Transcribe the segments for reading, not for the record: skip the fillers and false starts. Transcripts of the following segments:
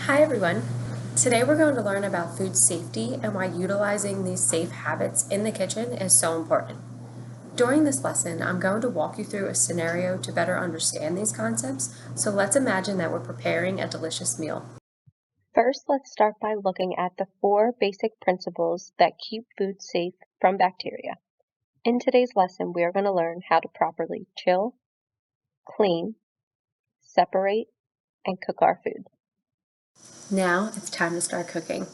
Hi everyone. Today we're going to learn about food safety and why utilizing these safe habits in the kitchen is so important. During this lesson, I'm going to walk you through a scenario to better understand these concepts, so let's imagine that we're preparing a delicious meal. First, let's start by looking at the 4 basic principles that keep food safe from bacteria. In today's lesson, we are going to learn how to properly chill, clean, separate, and cook our food. Now it's time to start cooking.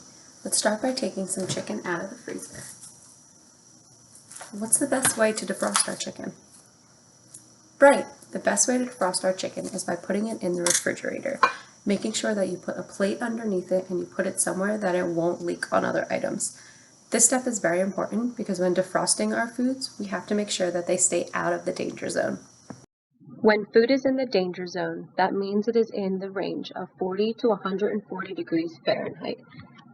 Let's start by taking some chicken out of the freezer. What's the best way to defrost our chicken? Right, the best way to defrost our chicken is by putting it in the refrigerator, making sure that you put a plate underneath it and you put it somewhere that it won't leak on other items. This step is very important because when defrosting our foods, we have to make sure that they stay out of the danger zone. When food is in the danger zone, that means it is in the range of 40 to 140 degrees Fahrenheit.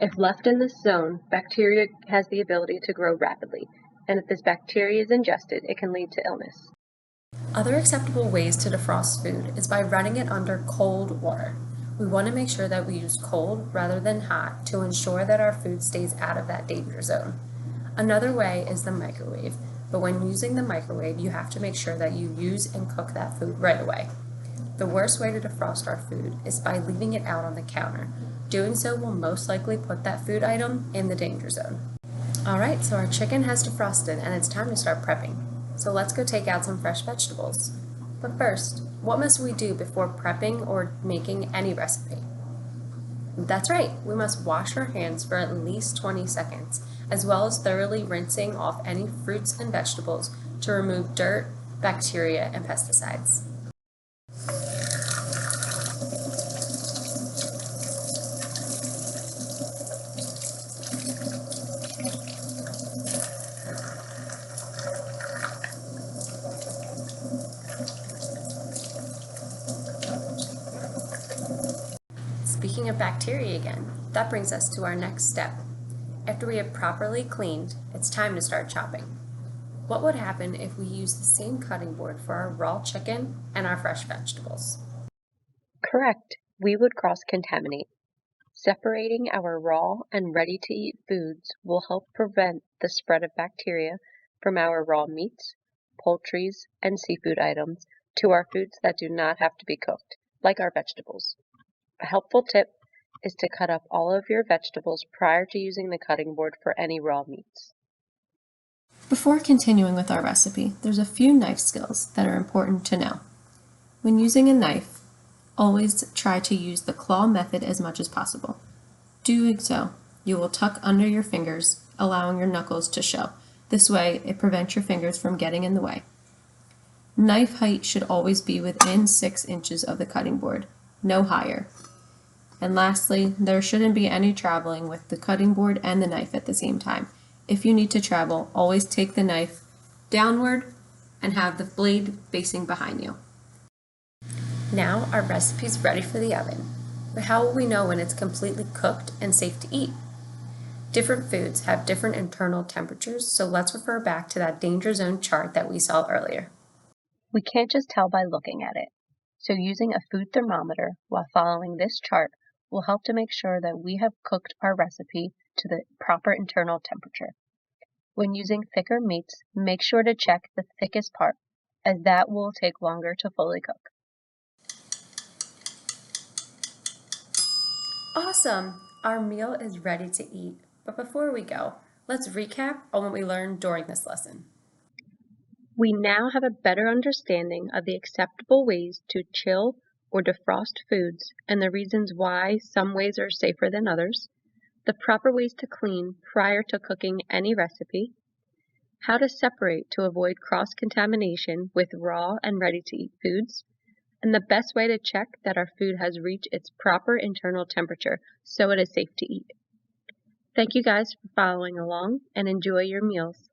If left in this zone, bacteria has the ability to grow rapidly, and if this bacteria is ingested, it can lead to illness. Other acceptable ways to defrost food is by running it under cold water. We want to make sure that we use cold rather than hot to ensure that our food stays out of that danger zone. Another way is the microwave, but when using the microwave, you have to make sure that you use and cook that food right away. The worst way to defrost our food is by leaving it out on the counter. Doing so will most likely put that food item in the danger zone. Alright, so our chicken has defrosted and it's time to start prepping. So let's go take out some fresh vegetables. But first, what must we do before prepping or making any recipe? That's right, we must wash our hands for at least 20 seconds, as well as thoroughly rinsing off any fruits and vegetables to remove dirt, bacteria, and pesticides. Speaking of bacteria again, that brings us to our next step. After we have properly cleaned, it's time to start chopping. What would happen if we use the same cutting board for our raw chicken and our fresh vegetables? Correct, we would cross-contaminate. Separating our raw and ready-to-eat foods will help prevent the spread of bacteria from our raw meats, poultries, and seafood items to our foods that do not have to be cooked, like our vegetables. A helpful tip is to cut up all of your vegetables prior to using the cutting board for any raw meats. Before continuing with our recipe, there's a few knife skills that are important to know. When using a knife, always try to use the claw method as much as possible. Doing so, you will tuck under your fingers, allowing your knuckles to show. This way, it prevents your fingers from getting in the way. Knife height should always be within 6 inches of the cutting board, no higher. And lastly, there shouldn't be any traveling with the cutting board and the knife at the same time. If you need to travel, always take the knife downward and have the blade facing behind you. Now our recipe is ready for the oven. But how will we know when it's completely cooked and safe to eat? Different foods have different internal temperatures, so let's refer back to that danger zone chart that we saw earlier. We can't just tell by looking at it, so using a food thermometer while following this chart will help to make sure that we have cooked our recipe to the proper internal temperature. When using thicker meats, make sure to check the thickest part, as that will take longer to fully cook. Awesome! Our meal is ready to eat. But before we go, let's recap on what we learned during this lesson. We now have a better understanding of the acceptable ways to chill or defrost foods and the reasons why some ways are safer than others, the proper ways to clean prior to cooking any recipe, how to separate to avoid cross-contamination with raw and ready-to-eat foods, and the best way to check that our food has reached its proper internal temperature so it is safe to eat. Thank you guys for following along and enjoy your meals.